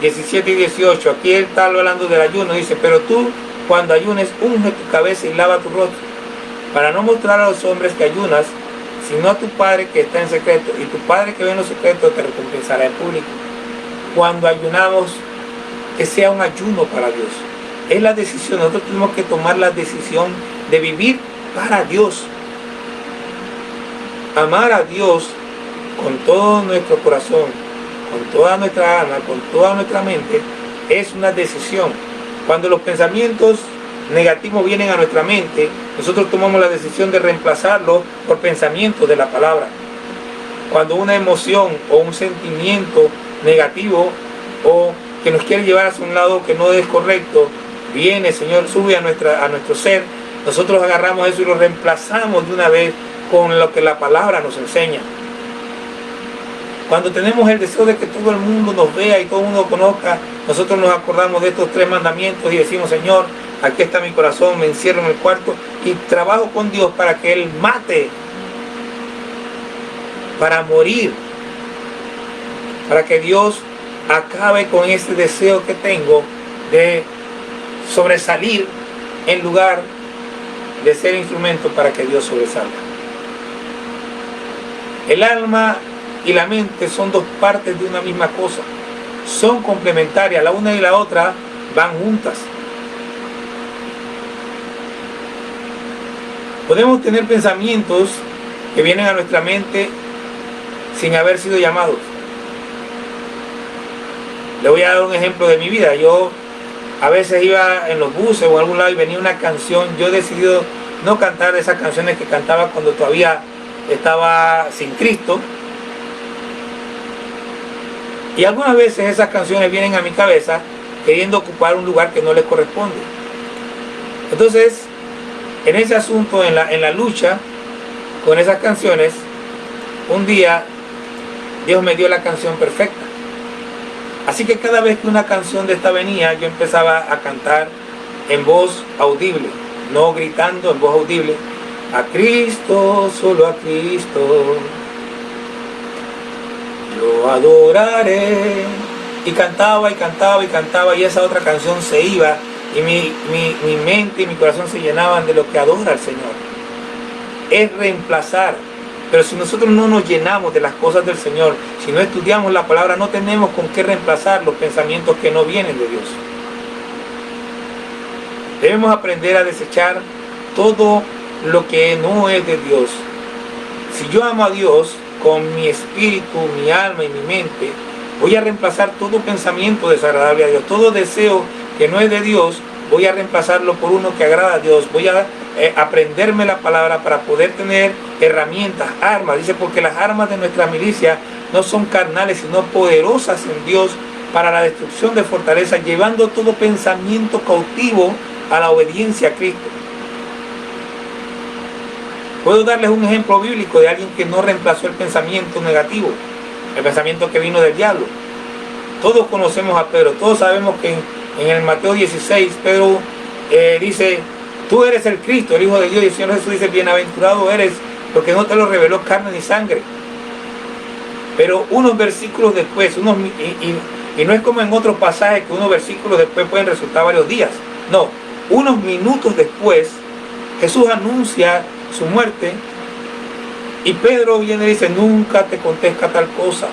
17 y 18, aquí él está hablando del ayuno, dice, pero tú cuando ayunes, unge tu cabeza y lava tu rostro, para no mostrar a los hombres que ayunas, sino a tu Padre que está en secreto, y tu Padre que ve en los secretos te recompensará en público. Cuando ayunamos, que sea un ayuno para Dios. Es la decisión, nosotros tenemos que tomar la decisión de vivir para Dios. Amar a Dios con todo nuestro corazón, con toda nuestra alma, con toda nuestra mente, es una decisión. Cuando los pensamientos negativos vienen a nuestra mente, nosotros tomamos la decisión de reemplazarlo por pensamientos de la palabra. Cuando una emoción o un sentimiento negativo o que nos quiere llevar hacia un lado que no es correcto, viene, Señor, sube a nuestro ser, nosotros agarramos eso y lo reemplazamos de una vez con lo que la palabra nos enseña. Cuando tenemos el deseo de que todo el mundo nos vea y todo el mundo conozca, nosotros nos acordamos de estos 3 mandamientos y decimos, Señor, aquí está mi corazón, me encierro en el cuarto y trabajo con Dios para que Él mate, para morir, para que Dios acabe con ese deseo que tengo de sobresalir en lugar de ser instrumento para que Dios sobresalga. El alma y la mente son 2 partes de una misma cosa, son complementarias, la una y la otra van juntas. Podemos tener pensamientos que vienen a nuestra mente sin haber sido llamados. Le voy a dar un ejemplo de mi vida. Yo a veces iba en los buses o en algún lado y venía una canción. Yo he decidido no cantar esas canciones que cantaba cuando todavía estaba sin Cristo. Y algunas veces esas canciones vienen a mi cabeza queriendo ocupar un lugar que no les corresponde. Entonces, en ese asunto, en la lucha con esas canciones, un día Dios me dio la canción perfecta. Así que cada vez que una canción de esta venía, yo empezaba a cantar en voz audible, no gritando, en voz audible. A Cristo, solo a Cristo, yo adoraré. Y cantaba y cantaba y cantaba, y esa otra canción se iba, y mi mente y mi corazón se llenaban de lo que adora al Señor. Es reemplazar. Pero si nosotros no nos llenamos de las cosas del Señor, si no estudiamos la palabra, no tenemos con qué reemplazar los pensamientos que no vienen de Dios. Debemos aprender a desechar todo lo que no es de Dios. Si yo amo a Dios con mi espíritu, mi alma y mi mente, voy a reemplazar todo pensamiento desagradable a Dios. Todo deseo que no es de Dios, voy a reemplazarlo por uno que agrada a Dios. Voy a aprenderme la palabra para poder tener herramientas, armas. Dice, porque las armas de nuestra milicia no son carnales, sino poderosas en Dios para la destrucción de fortalezas, llevando todo pensamiento cautivo a la obediencia a Cristo. Puedo darles un ejemplo bíblico de alguien que no reemplazó el pensamiento negativo, el pensamiento que vino del diablo. Todos conocemos a Pedro, todos sabemos que en el Mateo 16, Pedro dice, tú eres el Cristo, el Hijo de Dios, y el Señor Jesús dice, bienaventurado eres, porque no te lo reveló carne ni sangre. Pero unos versículos después, y no es como en otros pasajes que unos versículos después pueden resultar varios días. No, unos minutos después, Jesús anuncia su muerte, y Pedro viene y dice, nunca te acontezca tal cosa.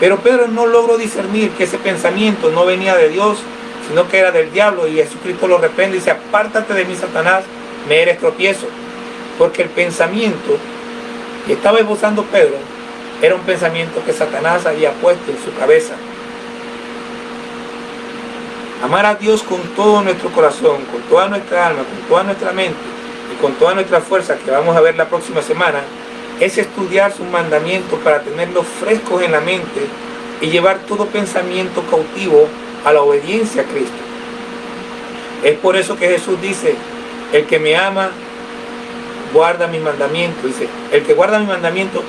Pero Pedro no logró discernir que ese pensamiento no venía de Dios, sino que era del diablo, y Jesucristo lo reprende y dice, apártate de mí, Satanás, me eres tropiezo. Porque el pensamiento que estaba esbozando Pedro era un pensamiento que Satanás había puesto en su cabeza. Amar a Dios con todo nuestro corazón, con toda nuestra alma, con toda nuestra mente y con toda nuestra fuerza, que vamos a ver la próxima semana, es estudiar sus mandamientos para tenerlos frescos en la mente y llevar todo pensamiento cautivo a la obediencia a Cristo. Es por eso que Jesús dice, el que me ama, guarda mis mandamientos. Dice, el que guarda mis mandamientos,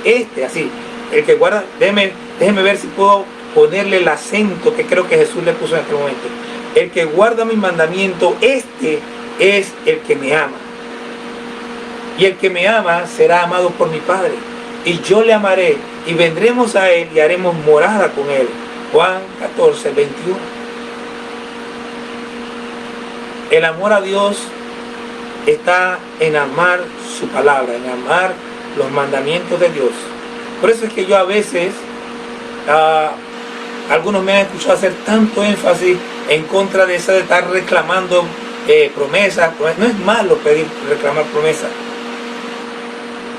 así, el que guarda, déjeme ver si puedo ponerle el acento que creo que Jesús le puso en este momento. El que guarda mis mandamientos, este es el que me ama. Y el que me ama será amado por mi Padre. Y yo le amaré y vendremos a él y haremos morada con él. Juan 14, 21. El amor a Dios está en amar su palabra, en amar los mandamientos de Dios. Por eso es que yo a veces, algunos me han escuchado hacer tanto énfasis en contra de eso de estar reclamando promesas. No es malo reclamar promesas.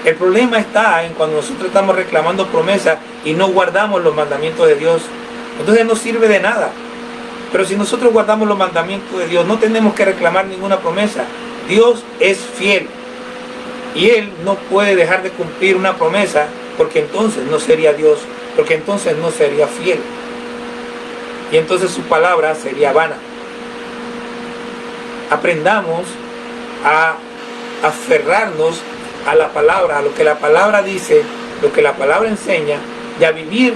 El problema está en cuando nosotros estamos reclamando promesas y no guardamos los mandamientos de Dios. Entonces no sirve de nada. Pero si nosotros guardamos los mandamientos de Dios, no tenemos que reclamar ninguna promesa. Dios es fiel. Y Él no puede dejar de cumplir una promesa, porque entonces no sería Dios, porque entonces no sería fiel. Y entonces su palabra sería vana. Aprendamos a aferrarnos a la palabra, a lo que la palabra dice, lo que la palabra enseña, y a vivir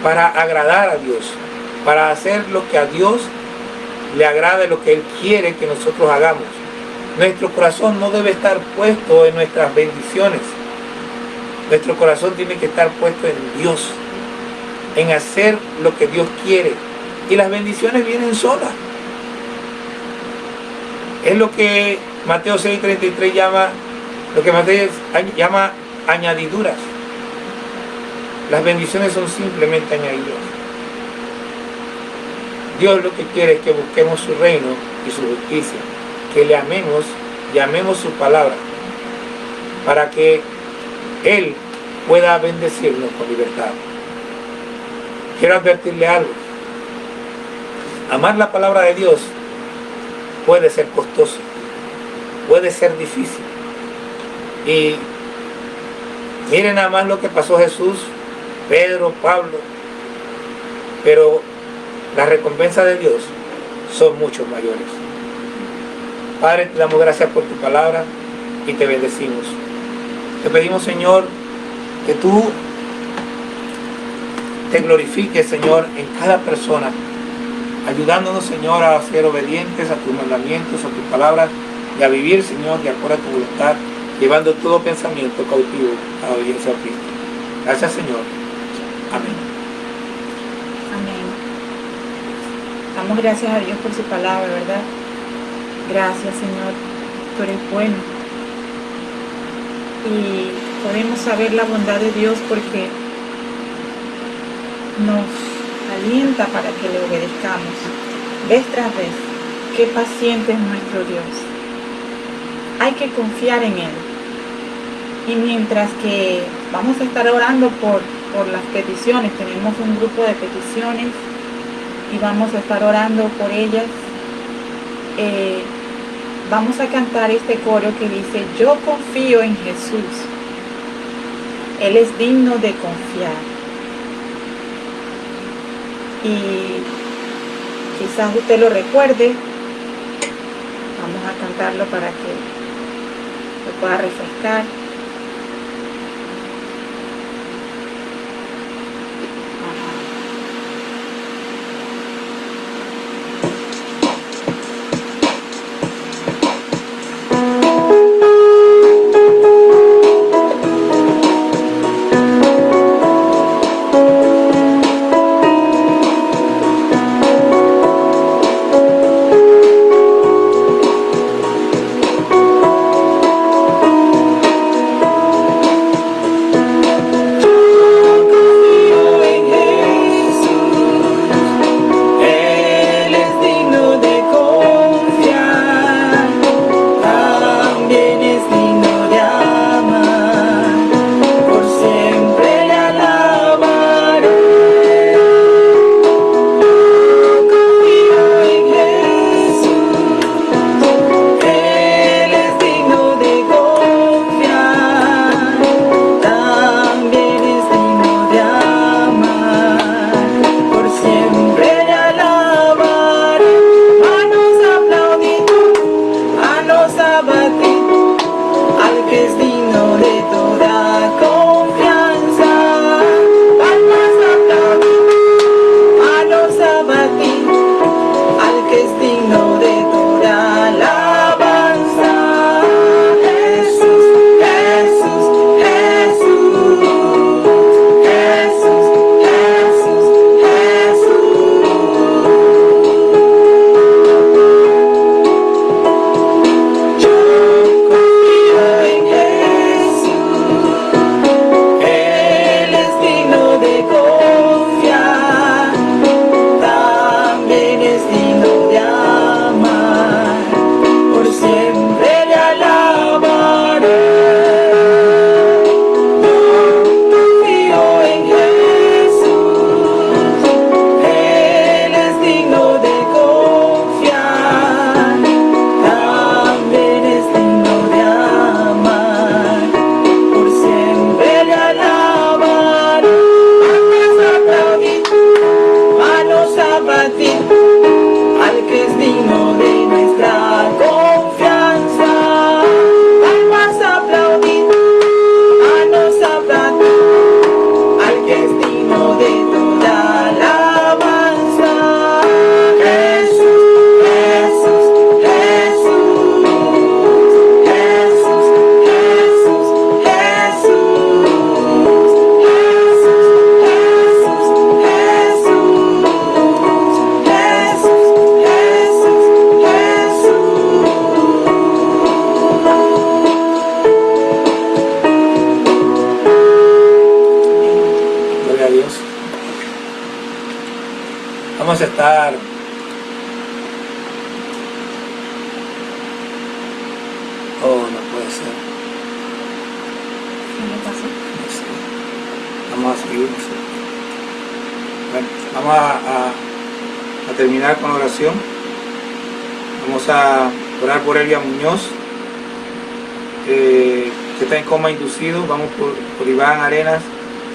para agradar a Dios, para hacer lo que a Dios le agrada y lo que Él quiere que nosotros hagamos. Nuestro corazón no debe estar puesto en nuestras bendiciones. Nuestro corazón tiene que estar puesto en Dios, en hacer lo que Dios quiere. Y las bendiciones vienen solas. Es lo que Mateo 6:33 llama, lo que Mateo llama añadiduras. Las bendiciones son simplemente añadiduras. Dios lo que quiere es que busquemos su reino y su justicia, que le amemos y amemos su palabra. para que Él pueda bendecirnos con libertad. Quiero advertirle algo. Amar la palabra de Dios puede ser costoso, puede ser difícil. Y miren nada más lo que pasó Jesús, Pedro, Pablo. Pero las recompensas de Dios son mucho mayores. Padre, te damos gracias por tu palabra y te bendecimos. Te pedimos, Señor, que tú te glorifiques, Señor, en cada persona, ayudándonos, Señor, a ser obedientes a tus mandamientos, a tus palabras, y a vivir, Señor, de acuerdo a tu voluntad, llevando todo pensamiento cautivo a la obediencia a Cristo. Gracias, Señor. Amén. Amén. Damos gracias a Dios por su palabra, ¿verdad? Gracias, Señor. Tú eres bueno. Y podemos saber la bondad de Dios porque nos alienta para que le obedezcamos vez tras vez. Qué paciente es nuestro Dios. Hay que confiar en Él. Y mientras que vamos a estar orando por las peticiones, tenemos un grupo de peticiones y vamos a estar orando por ellas, vamos a cantar este coro que dice: yo confío en Jesús, Él es digno de confiar. Y quizás usted lo recuerde. Vamos a cantarlo para que lo pueda refrescar. Vamos a estar oh, no puede ser. Vamos a terminar con la oración. Vamos a orar por Elvia Muñoz, que está en coma inducido. Vamos por Iván Arenas,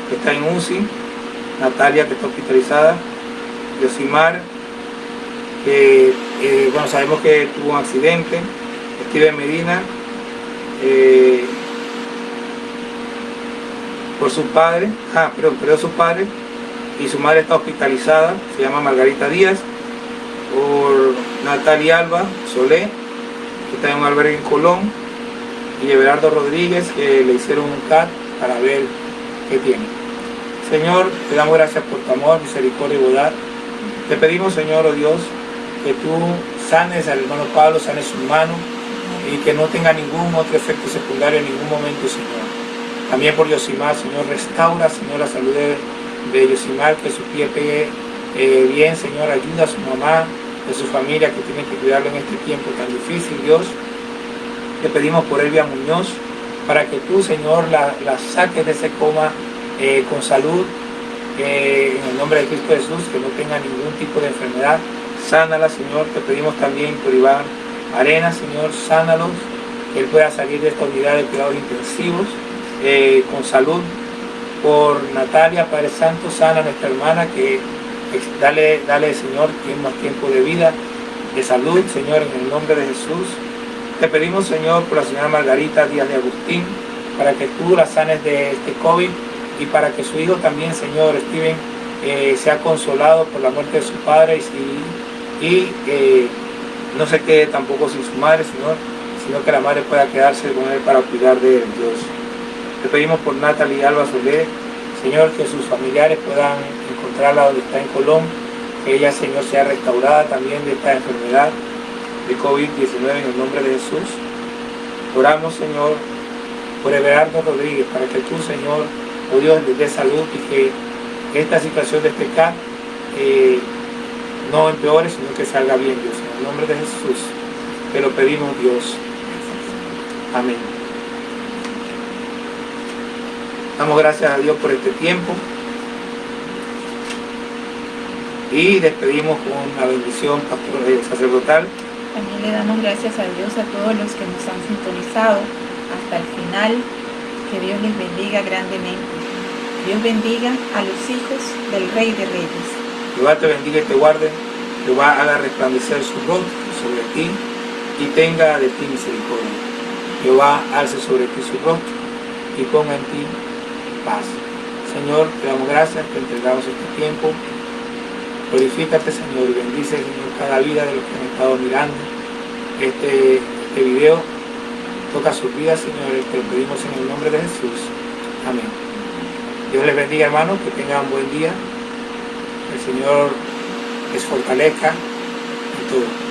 que está en UCI. Natalia, que está hospitalizada. Yosimar, que bueno, sabemos que tuvo un accidente. Steven Medina, por su padre, perdió a su padre y su madre está hospitalizada, se llama Margarita Díaz. Por Natalia Alba Solé, que está en un albergue en Colón, y Everardo Rodríguez, que le hicieron un CAT para ver qué tiene. Señor, te damos gracias por tu amor, misericordia y bondad. Te pedimos, Señor, oh Dios, que tú sanes al hermano Pablo, sanes su mano y que no tenga ningún otro efecto secundario en ningún momento, Señor. También por Yosimar, Señor, restaura, Señor, la salud de Yosimar, que su pie pegue bien, Señor, ayuda a su mamá, de su familia, que tiene que cuidarlo en este tiempo tan difícil, Dios. Te pedimos por Elvia Muñoz, para que tú, Señor, la saques de ese coma con salud, en el nombre de Cristo Jesús, que no tenga ningún tipo de enfermedad. Sánala, Señor. Te pedimos también por Iván Arenas, Señor, sánalos, que él pueda salir de esta unidad de cuidados intensivos con salud. Por Natalia, Padre Santo, sana a nuestra hermana, que dale, Señor, más tiempo de vida, de salud, Señor, en el nombre de Jesús. Te pedimos, Señor, por la señora Margarita Díaz de Agustín, para que tú la sanes de este COVID y para que su hijo también, Señor, Steven, sea consolado por la muerte de su padre y no se quede tampoco sin su madre, Señor, sino que la madre pueda quedarse con él para cuidar de él, Dios. Te pedimos por Natalia Alba Solé, Señor, que sus familiares puedan encontrarla donde está en Colón, que ella, Señor, sea restaurada también de esta enfermedad de COVID-19 en el nombre de Jesús. Oramos, Señor, por Everardo Rodríguez, para que tú, Señor, oh Dios, les dé salud y que esta situación de este CAT no empeore, sino que salga bien, Dios. En el nombre de Jesús te lo pedimos, Dios. Amén. Damos gracias a Dios por este tiempo y despedimos con una bendición sacerdotal. También le damos gracias a Dios a todos los que nos han sintonizado hasta el final. Que Dios les bendiga grandemente. Dios bendiga a los hijos del Rey de Reyes. Jehová te bendiga y te guarde. Jehová haga resplandecer su rostro sobre ti y tenga de ti misericordia. Jehová alce sobre ti su rostro y ponga en ti paz. Señor, te damos gracias, te entregamos este tiempo. Glorifícate, Señor, y bendice, Señor, cada vida de los que han estado mirando este video. Toca sus vidas, Señor, te lo pedimos en el nombre de Jesús. Amén. Dios les bendiga, hermanos, que tengan un buen día. El Señor les fortalezca en todo.